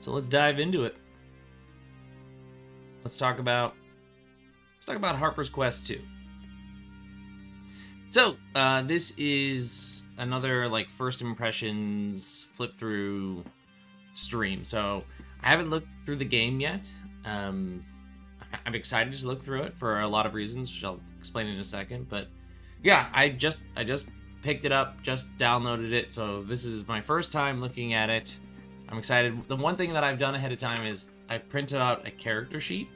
So let's dive into it. Let's talk about Harper's Quest 2. So, this is another like first impressions flip through stream. So, I haven't looked through the game yet. I'm excited to look through it for a lot of reasons, which I'll explain in a second. But yeah, I just picked it up, just downloaded it. So this is my first time looking at it. I'm excited. The one thing that I've done ahead of time is I printed out a character sheet,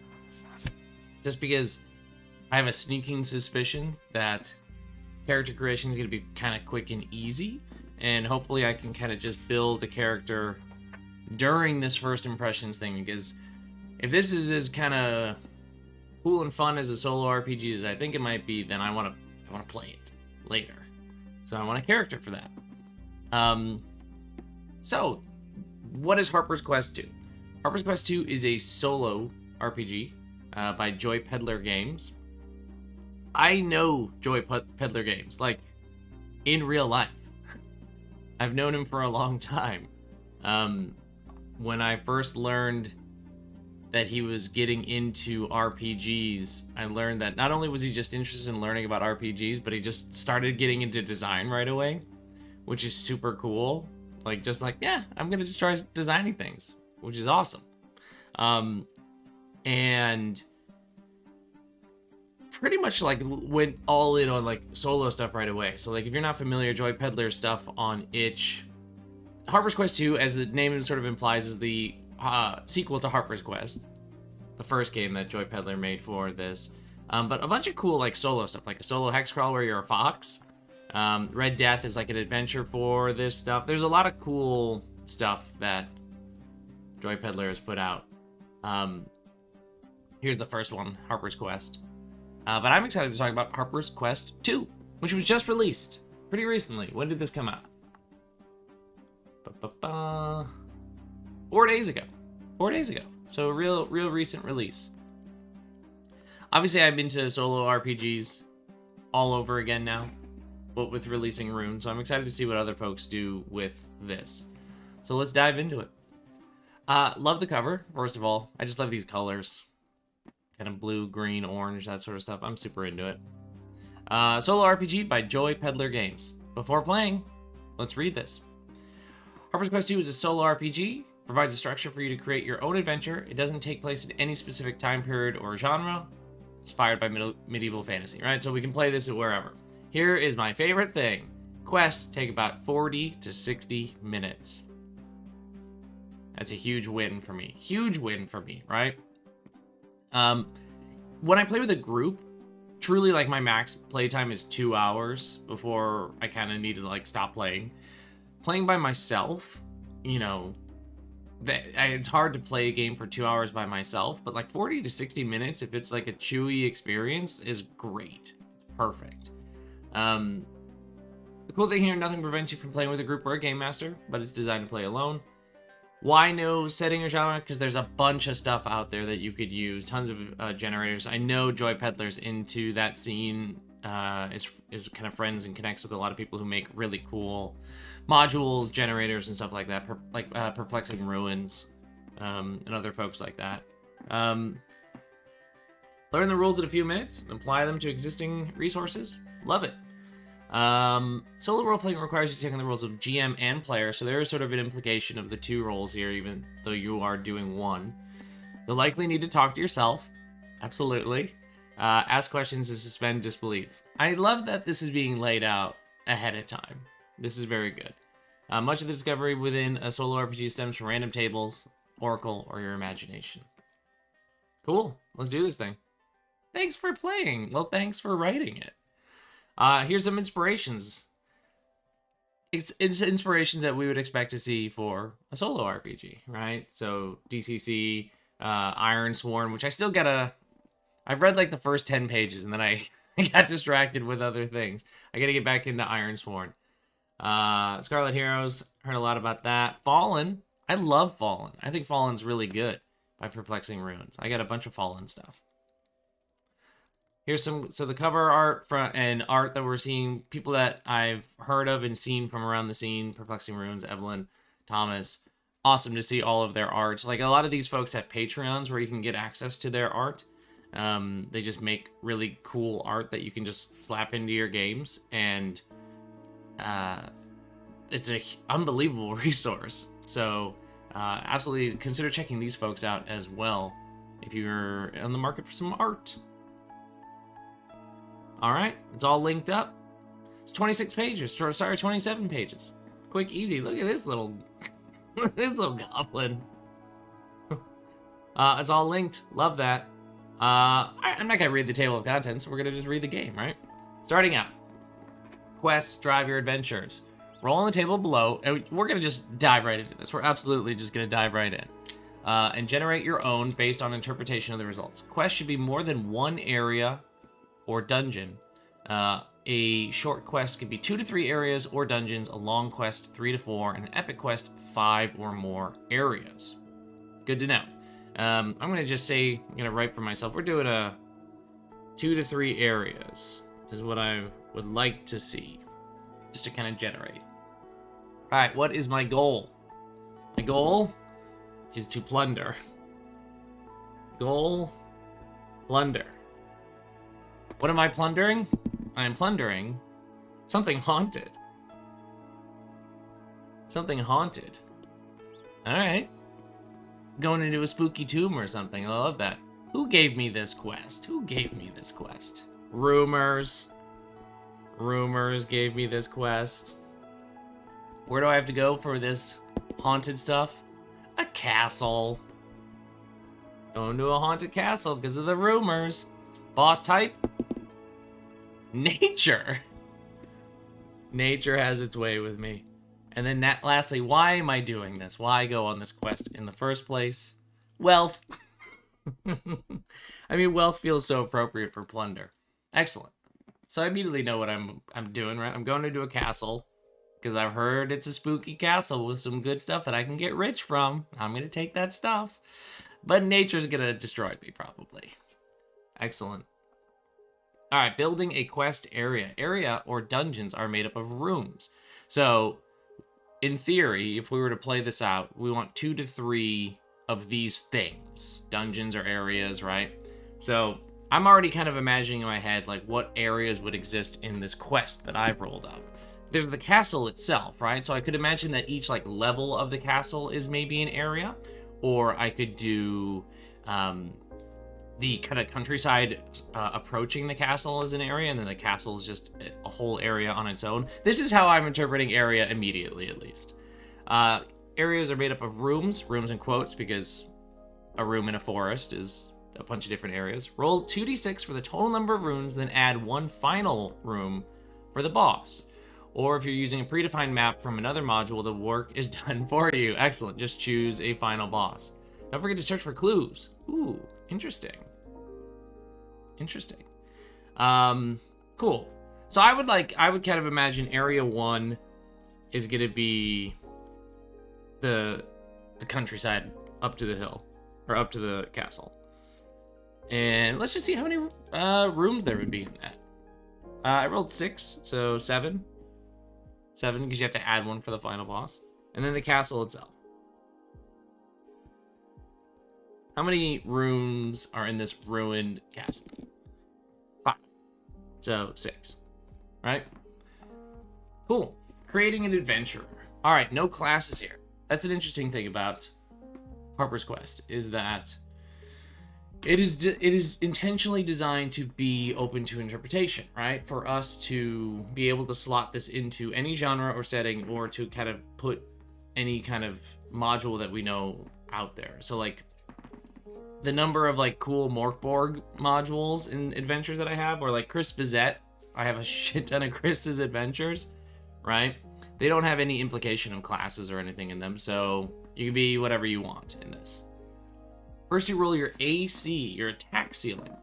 just because I have a sneaking suspicion that character creation is going to be kind of quick and easy, and hopefully I can kind of just build a character during this first impressions thing, because if this is as kind of cool and fun as a solo RPG as I think it might be, then I want to play it later. So I want a character for that. So what is Harper's Quest 2? Harper's Quest 2 is a solo RPG by JoyPeddler Games. I know JoyPeddler Games, like, in real life. I've known him for a long time. When I first learned that he was getting into RPGs, I learned that not only was he just interested in learning about RPGs, but he just started getting into design right away, which is super cool. Like, just like, yeah, I'm gonna just try designing things, which is awesome. And pretty much like went all in on like solo stuff right away. So like, if you're not familiar, JoyPeddler stuff on itch. Harper's Quest 2, as the name sort of implies, is the sequel to Harper's Quest, the first game that JoyPeddler made for this. But a bunch of cool like solo stuff, like a solo hex crawl where you're a fox. Red Death is like an adventure for this stuff. There's a lot of cool stuff that JoyPeddler has put out. Here's the first one, Harper's Quest. But I'm excited to talk about Harper's Quest 2, which was just released pretty recently. When did this come out? 4 days ago. 4 days ago. So a real recent release. Obviously, I've been to solo RPGs all over again now, but with releasing runes. So I'm excited to see what other folks do with this. So let's dive into it. Love the cover, first of all. I just love these colors. Kind of blue, green, orange, that sort of stuff. I'm super into it. Solo RPG by JoyPeddler Games. Before playing, let's read this. Harper's Quest 2 is a solo RPG, provides a structure for you to create your own adventure. It doesn't take place in any specific time period or genre, inspired by medieval fantasy, right? So we can play this at wherever. Here is my favorite thing. Quests take about 40 to 60 minutes. That's a huge win for me. Huge win for me, right? When I play with a group, truly like my max playtime is 2 hours before I kind of need to like stop playing. Playing by myself, you know, it's hard to play a game for 2 hours by myself, but like 40 to 60 minutes, if it's like a chewy experience, is great. It's perfect. The cool thing here, nothing prevents you from playing with a group or a game master, but it's designed to play alone. Why no setting or genre? Because there's a bunch of stuff out there that you could use. Tons of generators. I know JoyPeddler's into that scene. Is kind of friends and connects with a lot of people who make really cool modules, generators, and stuff like that. Perplexing Ruins, and other folks like that. Learn the rules in a few minutes and apply them to existing resources. Love it. Solo role-playing requires you to take on the roles of GM and player, so there is sort of an implication of the two roles here, even though you are doing one. You'll likely need to talk to yourself. Absolutely. Ask questions and suspend disbelief. I love that this is being laid out ahead of time. This is very good. Much of the discovery within a solo RPG stems from random tables, Oracle, or your imagination. Cool. Let's do this thing. Thanks for playing. Well, thanks for writing it. Here's some inspirations. It's inspirations that we would expect to see for a solo RPG, right? So DCC, Ironsworn, which I still gotta... I've read like the first 10 pages and then I got distracted with other things. I gotta get back into Ironsworn. Scarlet Heroes, heard a lot about that. Fallen, I love Fallen. I think Fallen's really good by Perplexing Ruins. I got a bunch of Fallen stuff. Here's so the cover art and art that we're seeing, people that I've heard of and seen from around the scene, Perplexing Ruins, Evelyn, Thomas, awesome to see all of their art. Like, a lot of these folks have Patreons where you can get access to their art. They just make really cool art that you can just slap into your games, and it's an unbelievable resource. So absolutely consider checking these folks out as well if you're on the market for some art. All right, it's all linked up. It's 26 pages. Sorry, 27 pages. Quick, easy. Look at this little, this little goblin. It's all linked. Love that. I'm not gonna read the table of contents. We're gonna just read the game, right? Starting out. Quests drive your adventures. Roll on the table below, and we're gonna just dive right into this. We're absolutely just gonna dive right in. And generate your own based on interpretation of the results. Quests should be more than one area or dungeon. A short quest could be 2 to 3 areas or dungeons, a long quest 3 to 4, and an epic quest 5 or more areas. Good to know. I'm gonna just say, I'm gonna write for myself, we're doing a 2 to 3 areas is what I would like to see, just to kind of generate. All right, what is my goal? My goal is to plunder. Goal, plunder. What am I plundering? I am plundering something haunted. Something haunted. All right. Going into a spooky tomb or something. I love that. Who gave me this quest? Who gave me this quest? Rumors. Rumors gave me this quest. Where do I have to go for this haunted stuff? A castle. Going to a haunted castle because of the rumors. Boss type? Nature. Nature has its way with me. And then lastly, why am I doing this? Why go on this quest in the first place? Wealth. I mean, wealth feels so appropriate for plunder. Excellent. So I immediately know what I'm doing, right? I'm going into a castle because I've heard it's a spooky castle with some good stuff that I can get rich from. I'm going to take that stuff. But nature's going to destroy me, probably. Excellent. All right, building a quest area. Area or dungeons are made up of rooms. So, in theory, if we were to play this out, we want 2 to 3 of these things. Dungeons or areas, right? So, I'm already kind of imagining in my head, like, what areas would exist in this quest that I've rolled up. There's the castle itself, right? So I could imagine that each, like, level of the castle is maybe an area. Or I could do the kind of countryside approaching the castle as an area, and then the castle is just a whole area on its own. This is how I'm interpreting area immediately, at least. Areas are made up of rooms in quotes, because a room in a forest is a bunch of different areas. Roll 2d6 for the total number of rooms, then add one final room for the boss. Or if you're using a predefined map from another module, the work is done for you. Excellent. Just choose a final boss. Don't forget to search for clues. Ooh, interesting. Interesting. Cool. So I would kind of imagine area 1 is going to be the countryside up to the hill, or up to the castle. And let's just see how many rooms there would be in that. I rolled 6, so 7. 7, because you have to add one for the final boss. And then the castle itself. How many rooms are in this ruined castle? 5. So 6. Right? Cool. Creating an adventurer. Alright, no classes here. That's an interesting thing about Harper's Quest, is that it is intentionally designed to be open to interpretation, right? For us to be able to slot this into any genre or setting, or to kind of put any kind of module that we know out there. So, like, the number of, like, cool Morkborg modules in adventures that I have, or, like, Chris Bizet, I have a shit ton of Chris's adventures, right? They don't have any implication of classes or anything in them, so you can be whatever you want in this. First, you roll your AC, your attack ceiling.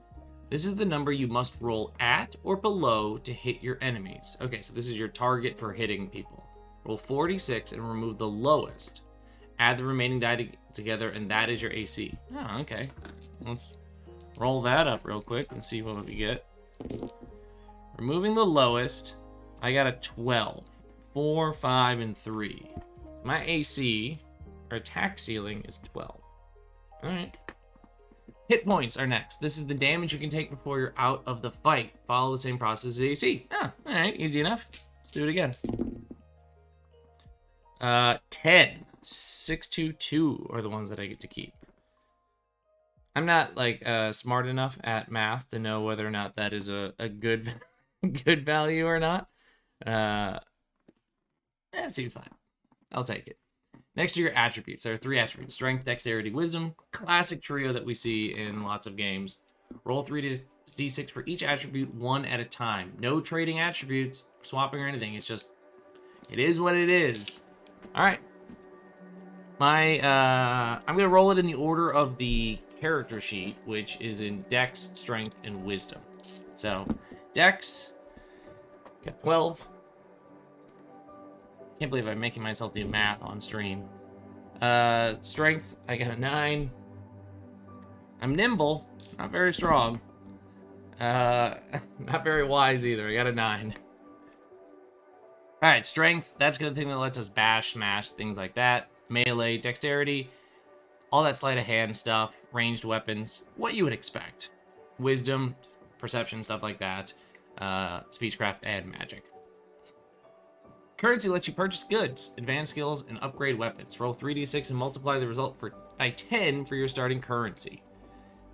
This is the number you must roll at or below to hit your enemies. Okay, so this is your target for hitting people. Roll 46 and remove the lowest. Add the remaining die together, and that is your AC. Oh, okay. Let's roll that up real quick and see what we get. Removing the lowest, I got a 12. 4, 5, and 3. My AC Our attack ceiling is 12. All right. Hit points are next. This is the damage you can take before you're out of the fight. Follow the same process as AC. Ah, all right, easy enough. Let's do it again. 10. 622 are the ones that I get to keep. I'm not like smart enough at math to know whether or not that is a good good value or not. That seems fine. I'll take it. Next are your attributes. There are 3 attributes: strength, dexterity, wisdom. Classic trio that we see in lots of games. Roll 3d6 for each attribute, 1 at a time. No trading attributes, swapping or anything. It's just, it is what it is. All right. I'm gonna roll it in the order of the character sheet, which is in Dex, Strength, and Wisdom. So, Dex, got 12. Can't believe I'm making myself do math on stream. Strength, I got a 9. I'm nimble, not very strong. Not very wise either. I got a 9. All right, strength. That's the thing that lets us bash, smash, things like that. Melee, dexterity, all that sleight of hand stuff, ranged weapons, what you would expect. Wisdom, perception, stuff like that. Speechcraft, and magic. Currency lets you purchase goods, advance skills, and upgrade weapons. Roll 3d6 and multiply the result by 10 for your starting currency.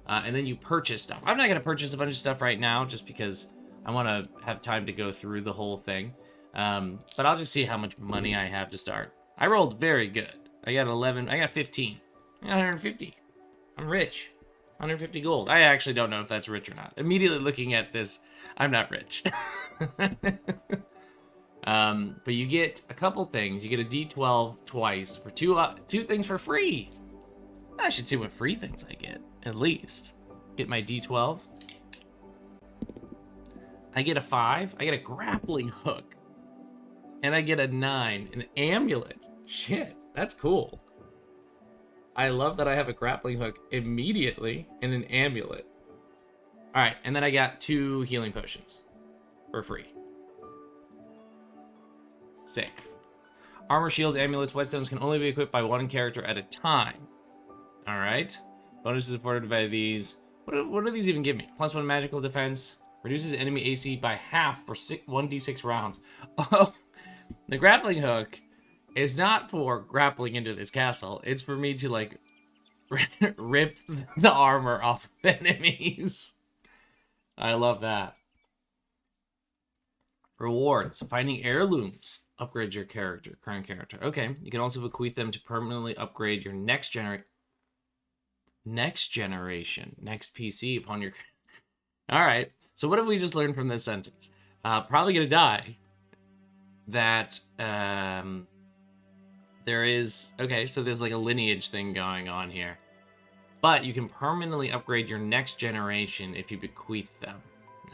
And then you purchase stuff. I'm not going to purchase a bunch of stuff right now just because I want to have time to go through the whole thing. But I'll just see how much money I have to start. I rolled very good. I got 11. I got 15. I got 150. I'm rich. 150 gold. I actually don't know if that's rich or not. Immediately looking at this, I'm not rich. But you get a couple things. You get a D12 twice for two things for free. I should see what free things I get, at least. Get my D12. I get a 5. I get a grappling hook. And I get a 9. An amulet. Shit, that's cool. I love that I have a grappling hook immediately and an amulet. All right, and then I got 2 healing potions for free. Sick. Armor, shields, amulets, whetstones can only be equipped by 1 character at a time. All right. Bonuses afforded by these. What do these even give me? +1 magical defense. Reduces enemy AC by half for 1d6 rounds. Oh, the grappling hook is not for grappling into this castle. It's for me to, like, rip the armor off of enemies. I love that. Rewards. Finding heirlooms. Upgrade your current character. Okay. You can also bequeath them to permanently upgrade your next generation, next PC upon your... All right. So what have we just learned from this sentence? Probably gonna die. That, there is... Okay, so there's like a lineage thing going on here. But you can permanently upgrade your next generation if you bequeath them.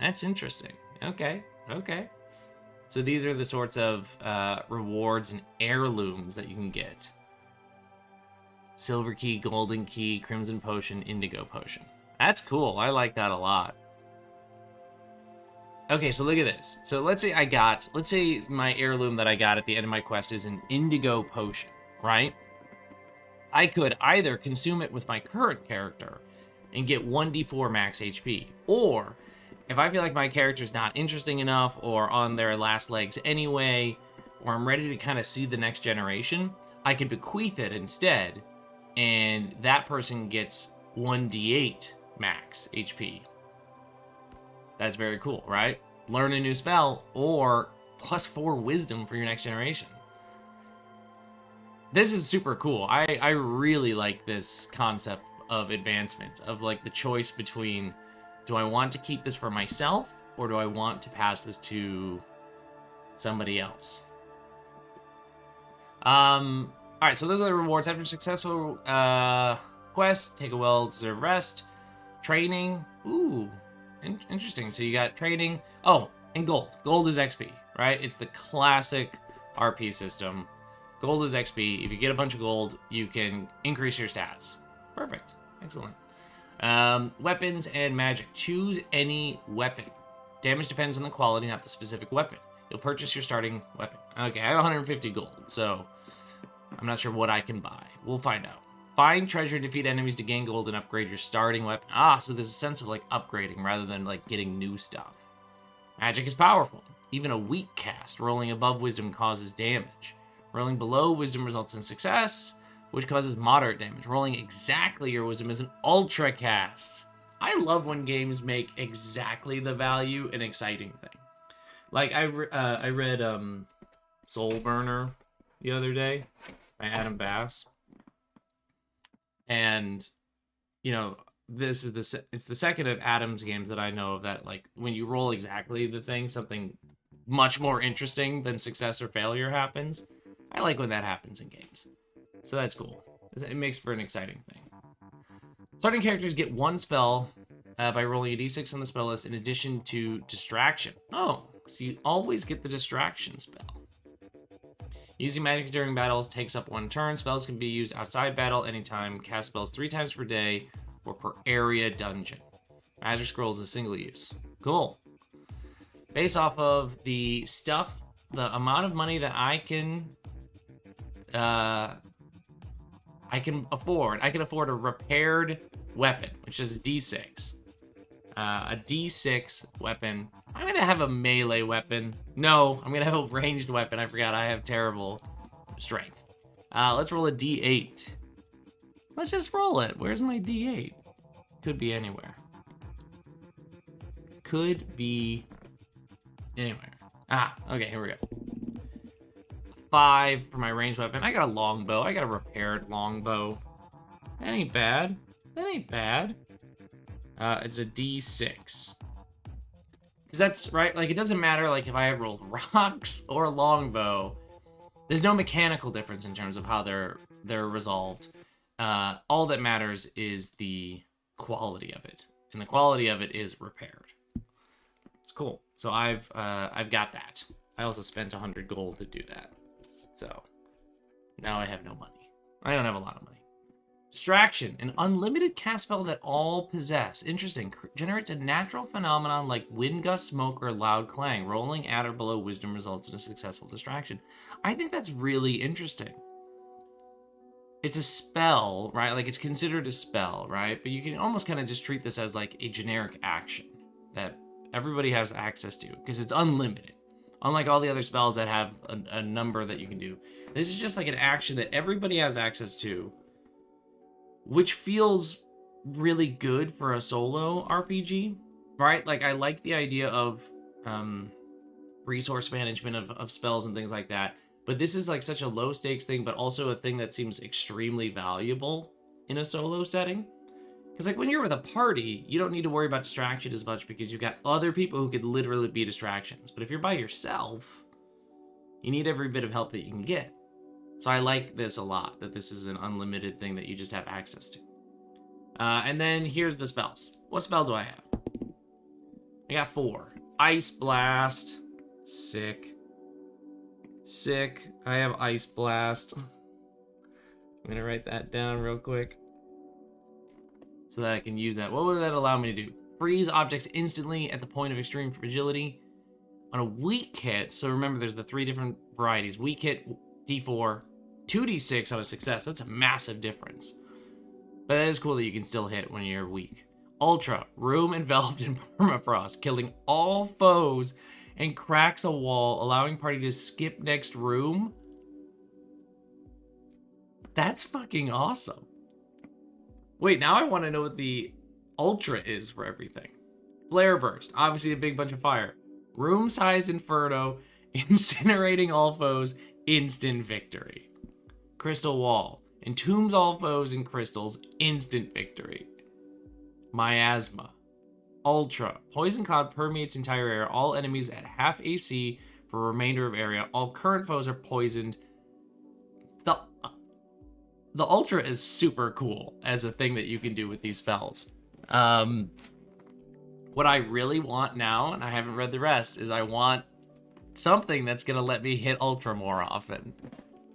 That's interesting. Okay. So these are the sorts of rewards and heirlooms that you can get. Silver key, golden key, crimson potion, indigo potion. That's cool. I like that a lot. Okay, so look at this. So let's say my heirloom that I got at the end of my quest is an indigo potion, right? I could either consume it with my current character and get 1d4 max HP, or if I feel like my character's not interesting enough or on their last legs anyway, or I'm ready to kind of see the next generation, I could bequeath it instead, and that person gets 1d8 max HP. That's very cool, right? Learn a new spell, or +4 wisdom for your next generation. This is super cool. I really like this concept of advancement, of like the choice between, do I want to keep this for myself, or do I want to pass this to somebody else? All right, so those are the rewards. After successful quest, take a well-deserved rest. Training. Ooh, interesting. So you got training. Oh, and gold. Gold is XP, right? It's the classic RP system. Gold is XP. If you get a bunch of gold, you can increase your stats. Perfect. Excellent. Weapons and magic. Choose any weapon. Damage depends on the quality, not the specific weapon. You'll purchase your starting weapon. Okay, I have 150 gold, so I'm not sure what I can buy. We'll find out. Find treasure, defeat enemies to gain gold, and upgrade your starting weapon. Ah, so there's a sense of like upgrading rather than like getting new stuff. Magic is powerful. Even a weak cast rolling above wisdom causes damage. Rolling below wisdom results in success, which causes moderate damage. Rolling exactly your wisdom is an ultra cast. I love when games make exactly the value an exciting thing. Like I read Soul Burner the other day by Adam Bass, and you know this is it's the second of Adam's games that I know of that like when you roll exactly the thing, something much more interesting than success or failure happens. I like when that happens in games, so that's cool. It makes for an exciting thing. Starting characters get one spell by rolling a d6 on the spell list in addition to distraction. Oh, so you always get the distraction spell. Using magic during battles takes up 1 turn. Spells can be used outside battle anytime. Cast spells 3 times per day or per area dungeon. Magic scrolls is single use. Cool. Based off of the stuff, the amount of money that I can afford. I can afford a repaired weapon, which is d6. A d6 weapon. I'm gonna have a melee weapon. No, I'm gonna have a ranged weapon. I forgot I have terrible strength. Let's roll a d8. Let's just roll it. Where's my d8? Could be anywhere. Could be anywhere. Okay, here we go. 5 for my ranged weapon. I got a longbow. I got a repaired longbow. That ain't bad. That ain't bad. It's a d6. Because that's, right, like, it doesn't matter, like, if I have rolled rocks or longbow. There's no mechanical difference in terms of how they're resolved. All that matters is the quality of it. And the quality of it is repaired. It's cool. So I've got that. I also spent 100 gold to do that. So now I have no money. I don't have a lot of money. Distraction, an unlimited cast spell that all possess. Interesting. Generates a natural phenomenon like wind gust, smoke, or loud clang. Rolling at or below wisdom results in a successful distraction. I think that's really interesting. It's a spell, right? Like it's considered a spell, right? But you can almost kind of just treat this as like a generic action that everybody has access to because it's unlimited. Unlike all the other spells that have a number that you can do. This is just like an action that everybody has access to, which feels really good for a solo RPG, right? Like I like the idea of resource management of spells and things like that. But this is like such a low stakes thing, but also a thing that seems extremely valuable in a solo setting. Because like when you're with a party, you don't need to worry about distraction as much because you've got other people who could literally be distractions. But if you're by yourself, you need every bit of help that you can get. So I like this a lot, that this is an unlimited thing that you just have access to. And then here's the spells. What spell do I have? I got 4. Ice Blast. Sick. Sick. I have Ice Blast. I'm going to write that down real quick so that I can use that. What would that allow me to do? Freeze objects instantly at the point of extreme fragility. On a weak hit, so remember there's the 3 different varieties. Weak hit, d4, 2d6 on a success. That's a massive difference. But that is cool that you can still hit when you're weak. Ultra, room enveloped in permafrost, killing all foes and cracks a wall, allowing party to skip next room. That's fucking awesome. Wait, now I want to know what the ultra is for everything. Flare burst, obviously a big bunch of fire. Room-sized inferno, incinerating all foes, instant victory. Crystal wall, entombs all foes in crystals, instant victory. Miasma. Ultra, poison cloud permeates entire area, all enemies at half AC for remainder of area, all current foes are poisoned. The ultra is super cool as a thing that you can do with these spells. What I really want now, and I haven't read the rest, is I want something that's gonna let me hit ultra more often.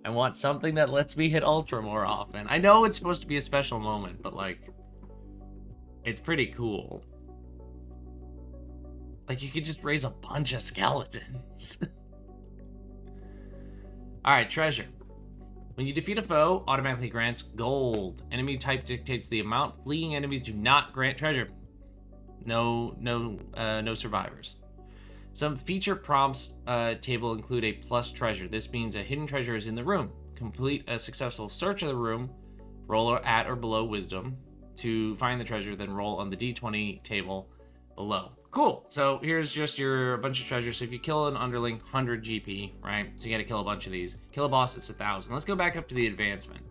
I want something that lets me hit ultra more often. I know it's supposed to be a special moment, but like, it's pretty cool. Like you could just raise a bunch of skeletons. All right, treasure. When you defeat a foe, automatically grants gold. Enemy type dictates the amount. Fleeing enemies do not grant treasure. No survivors. Some feature prompts table include a plus treasure. This means a hidden treasure is in the room. Complete a successful search of the room. Roll at or below wisdom to find the treasure, then roll on the d20 table below. Cool. So here's just your bunch of treasures. So if you kill an underling, 100 GP, right? So you got to kill a bunch of these. Kill a boss, it's 1,000. Let's go back up to the advancement.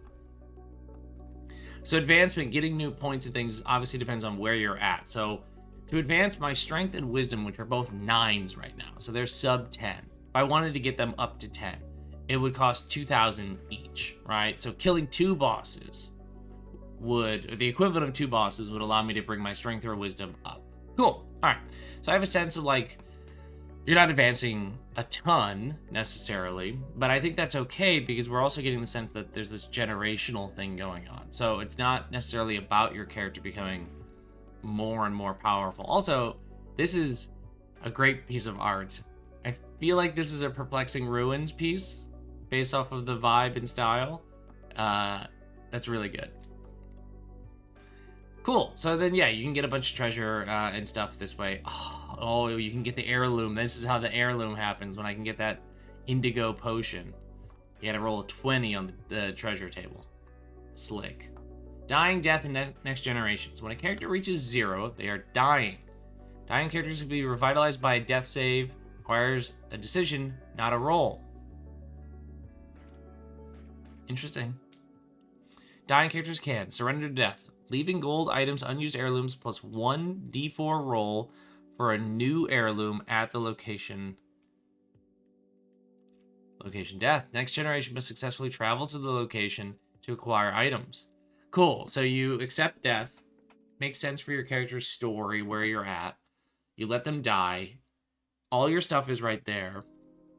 So advancement, getting new points and things obviously depends on where you're at. So to advance my strength and wisdom, which are both 9s right now, so they're sub 10. If I wanted to get them up to 10, it would cost 2,000 each, right? So killing 2 bosses would, or the equivalent of 2 bosses would allow me to bring my strength or wisdom up. Cool. All right. So I have a sense of like, you're not advancing a ton necessarily, but I think that's okay because we're also getting the sense that there's this generational thing going on. So it's not necessarily about your character becoming more and more powerful. Also, this is a great piece of art. I feel like this is a Perplexing Ruins piece based off of the vibe and style. That's really good. Cool. So then, yeah, you can get a bunch of treasure and stuff this way. Oh, you can get the heirloom. This is how the heirloom happens, when I can get that indigo potion. You gotta roll a 20 on the treasure table. Slick. Dying, death, and next generations. When a character reaches 0, they are dying. Dying characters can be revitalized by a death save. Requires a decision, not a roll. Interesting. Dying characters can surrender to death, leaving gold items, unused heirlooms, plus 1d4 roll for a new heirloom at the location. Location death. Next generation must successfully travel to the location to acquire items. Cool. So you accept death. Makes sense for your character's story, where you're at. You let them die. All your stuff is right there.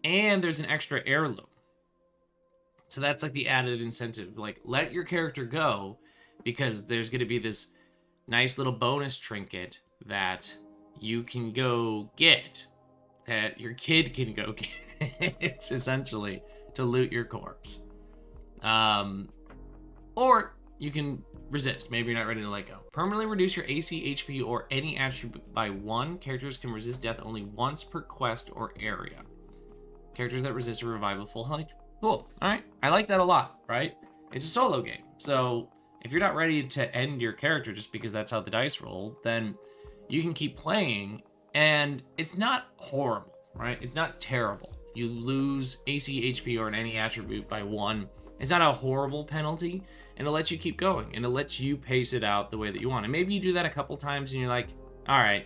And there's an extra heirloom. So that's like the added incentive. Like, let your character go, because there's going to be this nice little bonus trinket that you can go get, that your kid can go get, essentially, to loot your corpse. Or you can resist. Maybe you're not ready to let go. Permanently reduce your AC, HP, or any attribute by 1. Characters can resist death only once per quest or area. Characters that resist a revival full health. Cool. All right. I like that a lot, right? It's a solo game. So if you're not ready to end your character just because that's how the dice roll, then you can keep playing, and it's not horrible, right? It's not terrible. You lose AC, HP, or any attribute by 1. It's not a horrible penalty, and it lets you keep going, and it lets you pace it out the way that you want. And maybe you do that a couple times, and you're like, all right,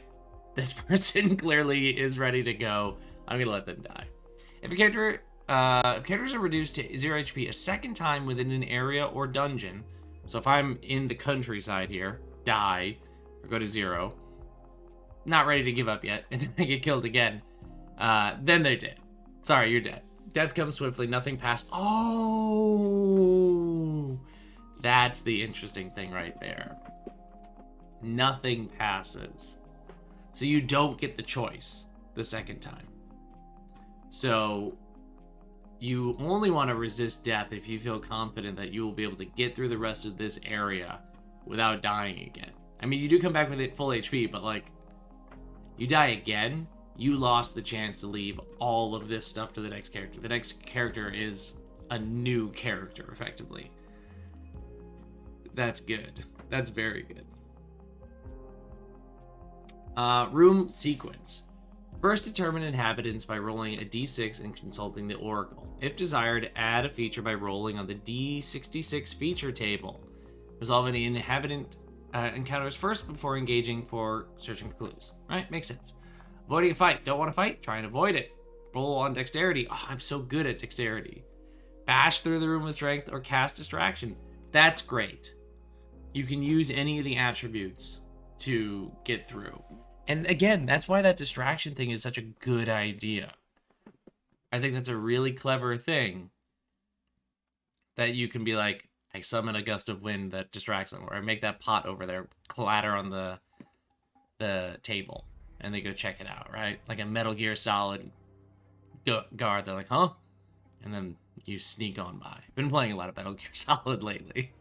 this person clearly is ready to go. I'm gonna let them die. If characters are reduced to 0 HP a second time within an area or dungeon, so if I'm in the countryside here, die, or go to 0, not ready to give up yet, and then they get killed again, then they're dead. Sorry, you're dead. Death comes swiftly, nothing past. Oh, that's the interesting thing right there. Nothing passes. So you don't get the choice the second time. So you only want to resist death if you feel confident that you will be able to get through the rest of this area without dying again. I mean, you do come back with it full HP, but like, you die again, you lost the chance to leave all of this stuff to the next character. The next character is a new character, effectively. That's good. That's very good. Room sequence. First, determine inhabitants by rolling a d6 and consulting the oracle. If desired, add a feature by rolling on the d66 feature table. Resolve any inhabitant encounters first before engaging for searching for clues. Right? Makes sense. Avoiding a fight. Don't want to fight? Try and avoid it. Roll on dexterity. Oh, I'm so good at dexterity. Bash through the room with strength or cast distraction. That's great. You can use any of the attributes to get through. And again, that's why that distraction thing is such a good idea. I think that's a really clever thing. That you can be like, I summon a gust of wind that distracts them, or I make that pot over there clatter on the table, and they go check it out, right? Like a Metal Gear Solid guard. They're like, huh? And then You sneak on by. Been playing a lot of Metal Gear Solid lately.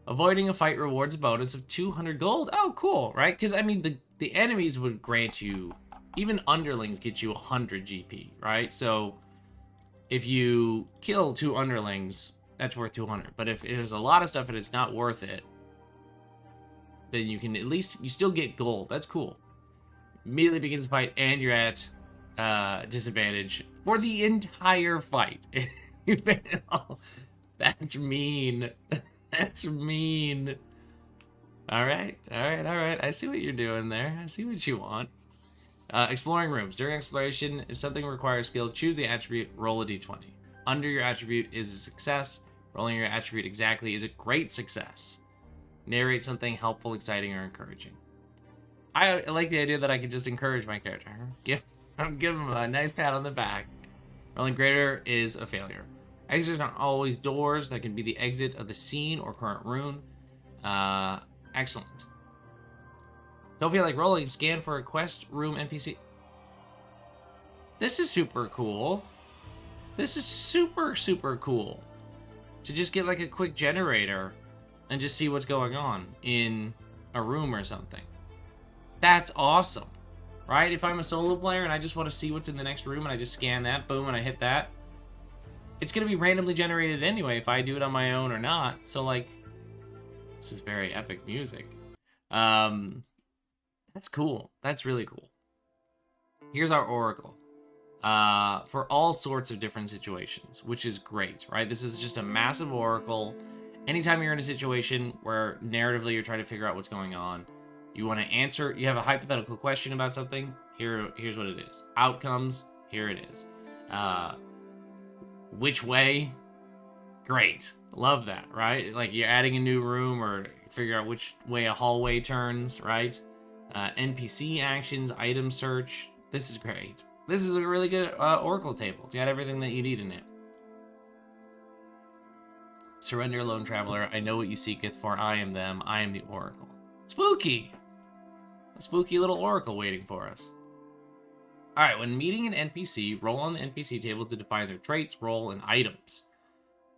Avoiding a fight rewards a bonus of 200 gold. Oh, cool, right? Because, I mean, the enemies would grant you, even underlings get you 100 GP, right? So, if you kill 2 underlings, that's worth 200. But if there's a lot of stuff and it's not worth it, then you can at least, you still get gold. That's cool. Immediately begins the fight, and you're at disadvantage for the entire fight. That's mean. That's mean. All right. I see what you're doing there. I see what you want. Exploring rooms. During exploration, if something requires skill, choose the attribute, roll a d20. Under your attribute is a success. Rolling your attribute exactly is a great success. Narrate something helpful, exciting, or encouraging. I like the idea that I can just encourage my character. Give him a nice pat on the back. Rolling greater is a failure. Exits aren't always doors. That can be the exit of the scene or current room. Excellent. Don't feel like rolling. Scan for a quest room NPC. This is super cool. This is super, super cool. To just get like a quick generator and just see what's going on in a room or something. That's awesome, right? If I'm a solo player and I just want to see what's in the next room and I just scan that, boom, and I hit that, it's going to be randomly generated anyway if I do it on my own or not. So, like, this is very epic music. That's cool. That's really cool. Here's our oracle. For all sorts of different situations, which is great, right? This is just a massive oracle. Anytime you're in a situation where narratively you're trying to figure out what's going on, you want to answer, you have a hypothetical question about something, here's what it is. Outcomes, here it is. Which way? Great. Love that, right? Like you're adding a new room or figure out which way a hallway turns, right? NPC actions, item search. This is great. This is a really good oracle table. It's got everything that you need in it. Surrender, lone traveler. I know what you seeketh, for I am them. I am the oracle. Spooky! A spooky little oracle waiting for us. Alright, when meeting an NPC, roll on the NPC table to define their traits, role, and items.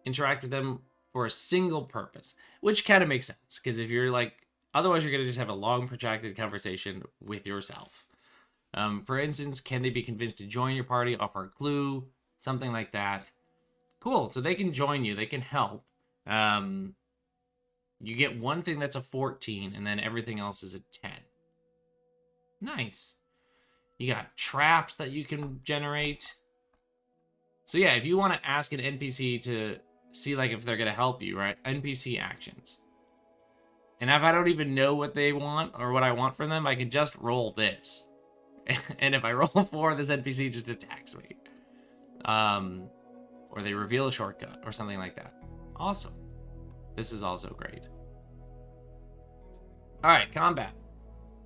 Interact with them for a single purpose, which kind of makes sense, because if you're like, otherwise you're going to just have a long, protracted conversation with yourself. For instance, can they be convinced to join your party, offer a clue, something like that. Cool, so they can join you, they can help. You get one thing that's a 14, and then everything else is a 10. Nice. You got traps that you can generate. So yeah, if you want to ask an NPC to see like if they're going to help you, right? NPC actions. And if I don't even know what they want or what I want from them, I can just roll this. And if I roll a 4, this NPC just attacks me. Or they reveal a shortcut or something like that. Awesome. This is also great. Alright, combat.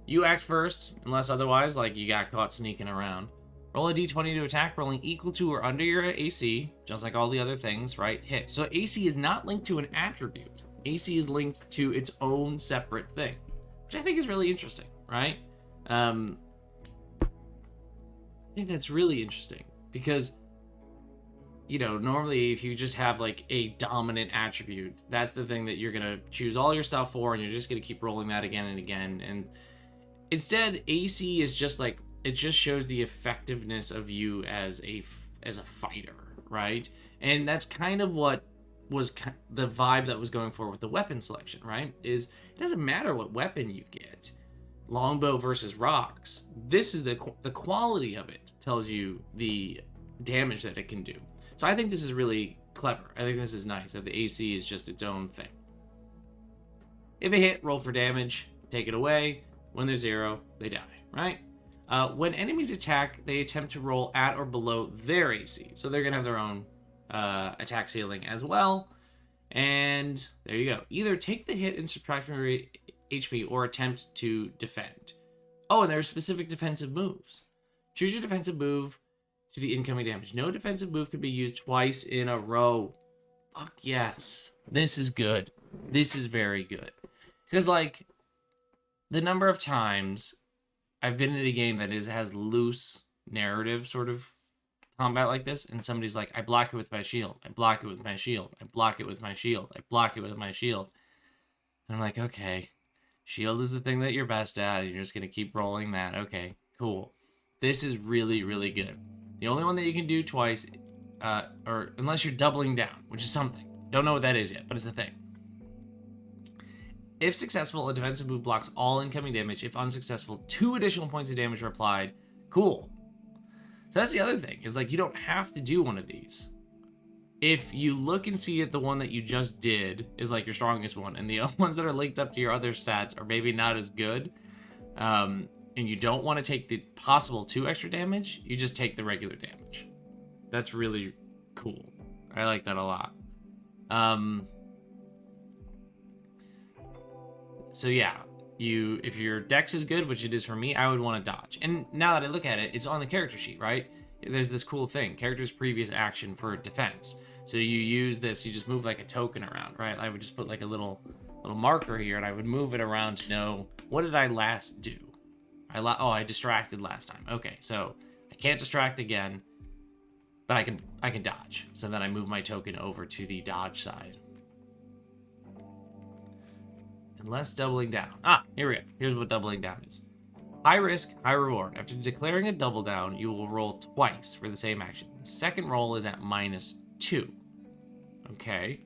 You act first, unless otherwise, like you got caught sneaking around. Roll a d20 to attack, rolling equal to or under your AC, just like all the other things, right? Hit. So AC is not linked to an attribute. AC is linked to its own separate thing, which I think is really interesting, right? I think that's really interesting because, you know, normally if you just have like a dominant attribute, that's the thing that you're going to choose all your stuff for, and you're just going to keep rolling that again and again. And instead, AC is just like, it just shows the effectiveness of you as a fighter, right? And that's kind of what was the vibe that was going for with the weapon selection, right? Is it doesn't matter what weapon you get. Longbow versus rocks. This is the quality of it tells you the damage that it can do. So I think this is really clever. I think this is nice that the AC is just its own thing. If they hit, roll for damage, take it away. When they're 0, they die, right? When enemies attack, they attempt to roll at or below their AC. So they're going to have their own attack ceiling as well. And there you go. Either take the hit and subtract from your HP or attempt to defend. Oh, and there are specific defensive moves. Choose your defensive move to the incoming damage. No defensive move can be used twice in a row. Fuck yes. This is good. This is very good. Because, like, the number of times I've been in a game that has loose narrative sort of combat like this, and somebody's like, I block it with my shield, I block it with my shield, I block it with my shield, I block it with my shield. And I'm like, okay, shield is the thing that you're best at, and you're just going to keep rolling that. Okay, cool. This is really, really good. The only one that you can do twice, or unless you're doubling down, which is something. Don't know what that is yet, but it's a thing. If successful, a defensive move blocks all incoming damage. If unsuccessful, 2 additional points of damage are applied. Cool. So that's the other thing, is like you don't have to do one of these. If you look and see it, the one that you just did is like your strongest one, and the ones that are linked up to your other stats are maybe not as good, and you don't want to take the possible 2 extra damage, you just take the regular damage. That's really cool. I like that a lot. So yeah, if your dex is good, which it is for me, I would want to dodge. And now that I look at it, it's on the character sheet, right? There's this cool thing, character's previous action for defense. So you use this, you just move like a token around, right? I would just put like a little marker here, and I would move it around to know, what did I last do? I distracted last time. Okay, so I can't distract again, but I can dodge. So then I move my token over to the dodge side. And less doubling down. Here we go. Here's what doubling down is. High risk, high reward. After declaring a double down, you will roll twice for the same action. The second roll is at -2. Okay.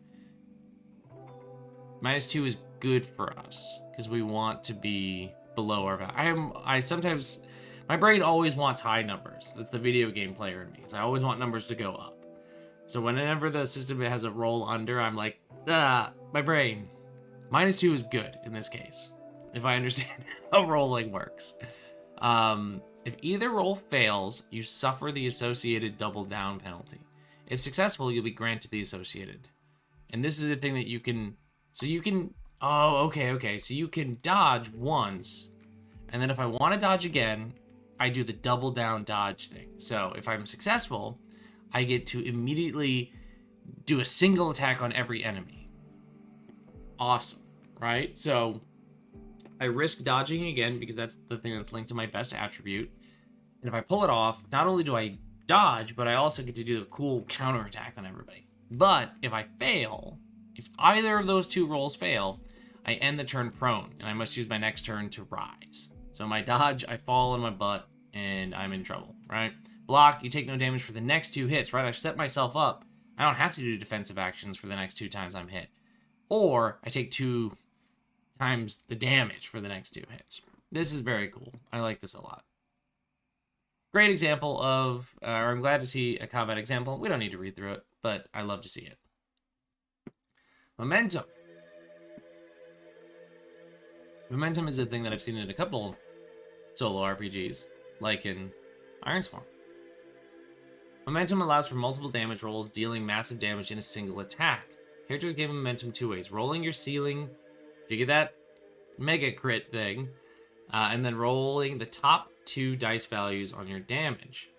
-2 is good for us because we want to be below our value. I sometimes, my brain always wants high numbers. That's the video game player in me. So I always want numbers to go up. So whenever the system has a roll under, I'm like, my brain. -2 is good in this case, if I understand how rolling works. If either roll fails, you suffer the associated double down penalty. If successful, you'll be granted the associated. And this is the thing that you can, okay. So you can dodge once, and then if I want to dodge again, I do the double down dodge thing. So if I'm successful, I get to immediately do a single attack on every enemy. Awesome, right? So I risk dodging again because that's the thing that's linked to my best attribute. And if I pull it off, not only do I dodge, but I also get to do a cool counterattack on everybody. But if I fail, if either of those 2 rolls fail, I end the turn prone, and I must use my next turn to rise. So my dodge, I fall on my butt, and I'm in trouble, right? Block, you take no damage for the next 2 hits, right? I've set myself up. I don't have to do defensive actions for the next 2 times I'm hit. Or I take 2 times the damage for the next 2 hits. This is very cool. I like this a lot. Great example of, or I'm glad to see a combat example. We don't need to read through it, but I love to see it. Momentum. Momentum is a thing that I've seen in a couple solo RPGs, like in Ironsworn. Momentum allows for multiple damage rolls, dealing massive damage in a single attack. Characters gain momentum 2 ways. Rolling your ceiling, if you get that mega crit thing, and then rolling the top 2 dice values on your damage.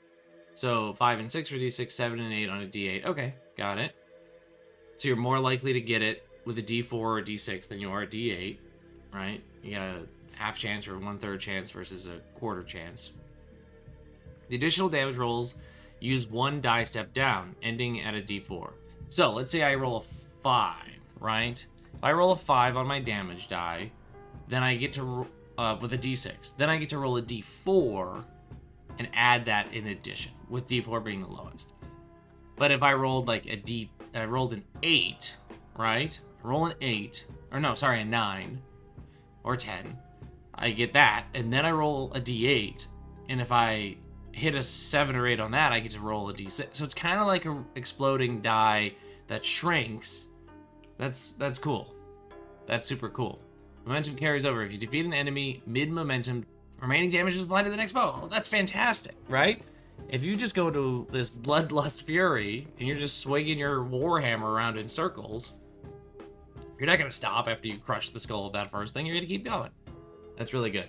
So 5 and 6 for d6, 7 and 8 on a d8. Okay, got it. So you're more likely to get it with a d4 or d6 than you are a d8, right? You got a half chance or 1/3 chance versus a quarter chance. The additional damage rolls use 1 die step down, ending at a d4. So let's say I roll a 5, right? If I roll a 5 on my damage die, then I get to, with a d6, then I get to roll a d4 and add that in addition, with d4 being the lowest. But if I rolled like I rolled an 8, right? Roll an 8, or no, sorry, a 9 or 10. I get that, and then I roll a d8, and if I hit a 7 or 8 on that, I get to roll a d6. So it's kind of like an exploding die that shrinks. That's cool. That's super cool. Momentum carries over. If you defeat an enemy mid-momentum, remaining damage is applied to the next foe. Oh, that's fantastic, right? If you just go to this Bloodlust Fury, and you're just swinging your Warhammer around in circles, you're not going to stop after you crush the skull of that first thing. You're going to keep going. That's really good.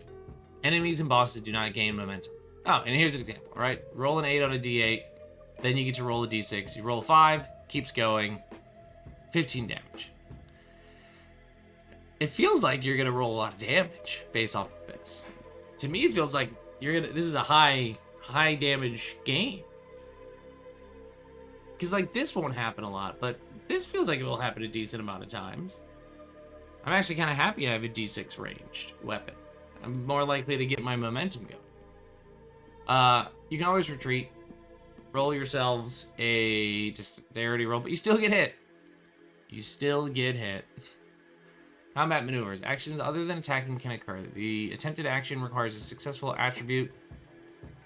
Enemies and bosses do not gain momentum. Oh, and here's an example, right? Roll an 8 on a d8, then you get to roll a d6. You roll a 5, keeps going, 15 damage. It feels like you're gonna roll a lot of damage based off of this. To me, it feels like this is a high damage game. Because, like, this won't happen a lot, but this feels like it will happen a decent amount of times. I'm actually kind of happy I have a D6 ranged weapon. I'm more likely to get my momentum going. You can always retreat. Roll yourselves a dexterity roll, but you still get hit. You still get hit. Combat maneuvers. Actions other than attacking can occur. The attempted action requires a successful attribute.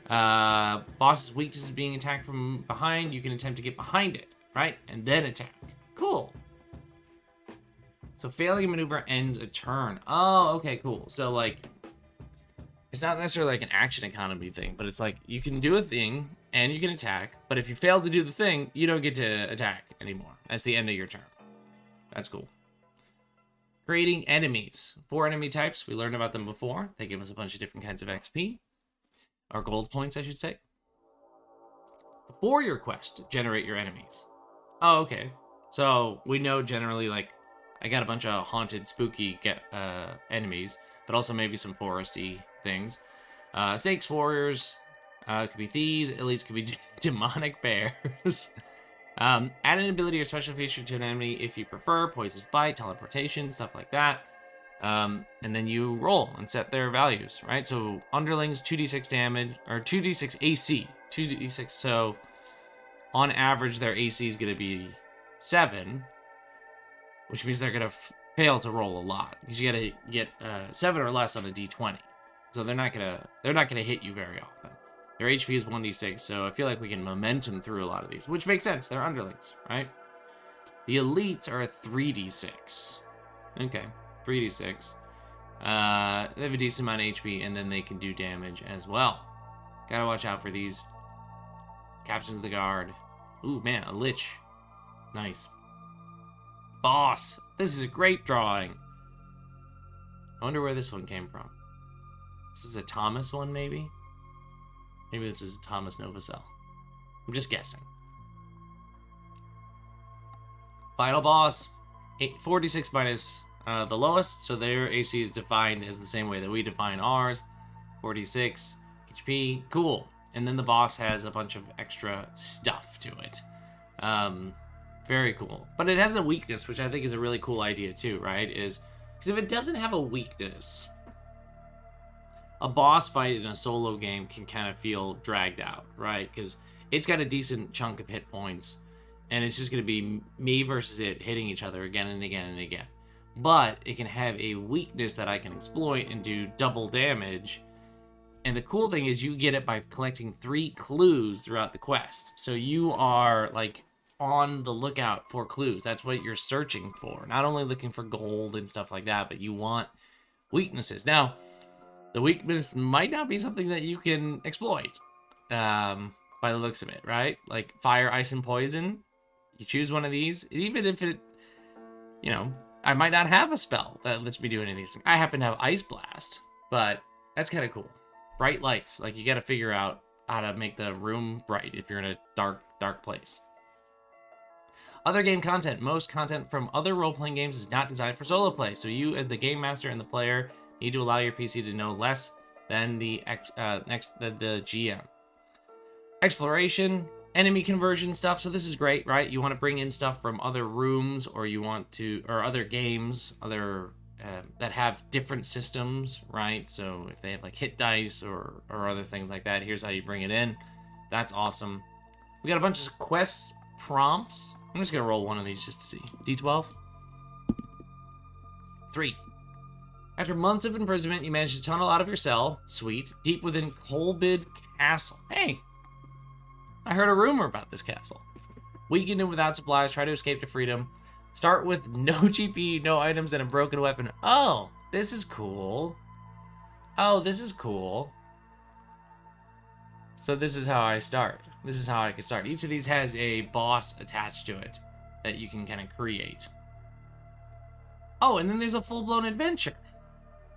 Boss's weakness is being attacked from behind. You can attempt to get behind it, right? And then attack. Cool. So failing a maneuver ends a turn. Oh, okay, cool. So, like, it's not necessarily like an action economy thing, but it's like you can do a thing and you can attack, but if you fail to do the thing, you don't get to attack anymore. That's the end of your turn. That's cool. Creating enemies. 4 enemy types. We learned about them before. They give us a bunch of different kinds of XP. Or gold points, I should say. Before your quest, generate your enemies. Oh, okay. So we know generally, like, I got a bunch of haunted, spooky enemies, but also maybe some foresty things. Snakes, warriors, could be thieves, elites, could be demonic bears. Add an ability or special feature to an enemy if you prefer, poisonous bite, teleportation, stuff like that. And then you roll and set their values, right? So underlings 2d6 damage, or 2d6 AC, 2d6, so on average their AC is going to be 7, which means they're going to fail to roll a lot, because you got to get 7 or less on a d20. So they're not gonna hit you very often. Their HP is 1d6, so I feel like we can momentum through a lot of these, which makes sense. They're underlings, right? The elites are a 3d6. Okay, 3d6. They have a decent amount of HP, and then they can do damage as well. Gotta watch out for these. Captains of the Guard. Ooh, man, a lich. Nice. Boss. This is a great drawing. I wonder where this one came from. This is a Thomas one, maybe? Maybe this is Thomas Novacell. I'm just guessing. Final boss. 46 minus the lowest, so their AC is defined as the same way that we define ours. 46 HP. Cool. And then the boss has a bunch of extra stuff to it. Very cool. But it has a weakness, which I think is a really cool idea too, right? Is because if it doesn't have a weakness, a boss fight in a solo game can kind of feel dragged out, right? Because it's got a decent chunk of hit points, and it's just going to be me versus it hitting each other again and again and again. But it can have a weakness that I can exploit and do double damage. And the cool thing is you get it by collecting 3 clues throughout the quest. So you are, like, on the lookout for clues. That's what you're searching for. Not only looking for gold and stuff like that, but you want weaknesses. Now, the weakness might not be something that you can exploit, by the looks of it, right? Like fire, ice, and poison. You choose one of these, even if it, you know, I might not have a spell that lets me do any of these things. I happen to have Ice Blast, but that's kind of cool. Bright lights, like you got to figure out how to make the room bright if you're in a dark place. Other game content. Most content from other role-playing games is not designed for solo play, so you, as the game master and the player, need to allow your PC to know less than the GM. Exploration, enemy conversion stuff. So this is great, right? You want to bring in stuff from other rooms, or you want to, or other games, other that have different systems, right? So if they have like hit dice or other things like that, here's how you bring it in. That's awesome. We got a bunch of quest prompts. I'm just gonna roll one of these just to see. D12. 3. After months of imprisonment, you manage to tunnel out of your cell, sweet, deep within Colbid Castle. Hey, I heard a rumor about this castle. Weakened and without supplies, try to escape to freedom. Start with no GP, no items, and a broken weapon. Oh, this is cool. Oh, this is cool. So this is how I start. This is how I could start. Each of these has a boss attached to it that you can kind of create. Oh, and then there's a full-blown adventure.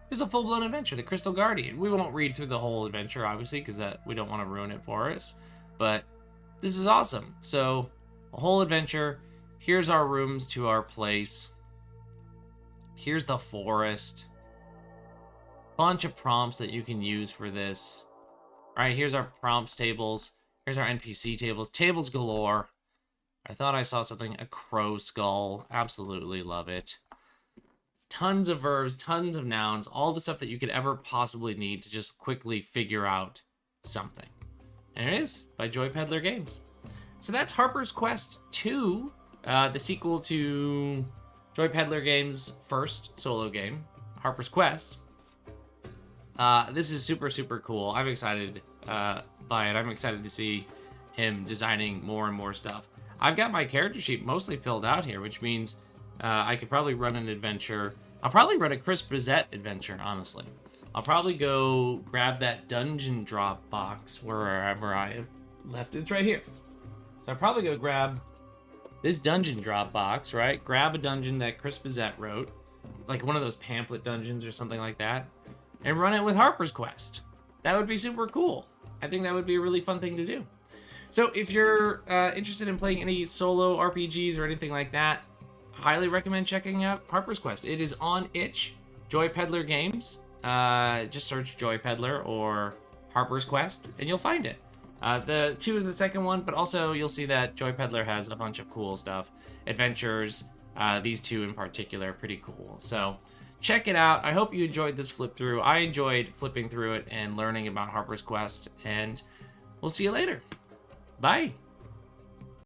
There's a full-blown adventure, the Crystal Guardian. We won't read through the whole adventure, obviously, because we don't want to ruin it for us. But this is awesome. So, a whole adventure. Here's our rooms to our place. Here's the forest. Bunch of prompts that you can use for this. All right, here's our prompts tables. Here's our NPC tables. Tables galore. I thought I saw something, a crow skull. Absolutely love it. Tons of verbs, tons of nouns, all the stuff that you could ever possibly need to just quickly figure out something. And it is by JoyPeddler Games. So that's Harper's Quest 2, the sequel to JoyPeddler Games' first solo game, Harper's Quest. This is super, super cool. I'm excited by it. I'm excited to see him designing more and more stuff. I've got my character sheet mostly filled out here, which means I could probably run an adventure. I'll probably run a Chris Brissette adventure, honestly. I'll probably go grab that dungeon drop box wherever I have left it. It's right here. So I'll probably go grab this dungeon drop box, right? Grab a dungeon that Chris Brissette wrote, like one of those pamphlet dungeons or something like that, and run it with Harper's Quest. That would be super cool. I think that would be a really fun thing to do. So if you're interested in playing any solo RPGs or anything like that, highly recommend checking out Harper's Quest. It is on itch, JoyPeddler Games. Just search JoyPeddler or Harper's Quest, and you'll find it. The 2 is the second one, but also you'll see that JoyPeddler has a bunch of cool stuff. Adventures, these 2 in particular, are pretty cool. So check it out. I hope you enjoyed this flip through. I enjoyed flipping through it and learning about Harper's Quest, and we'll see you later. Bye.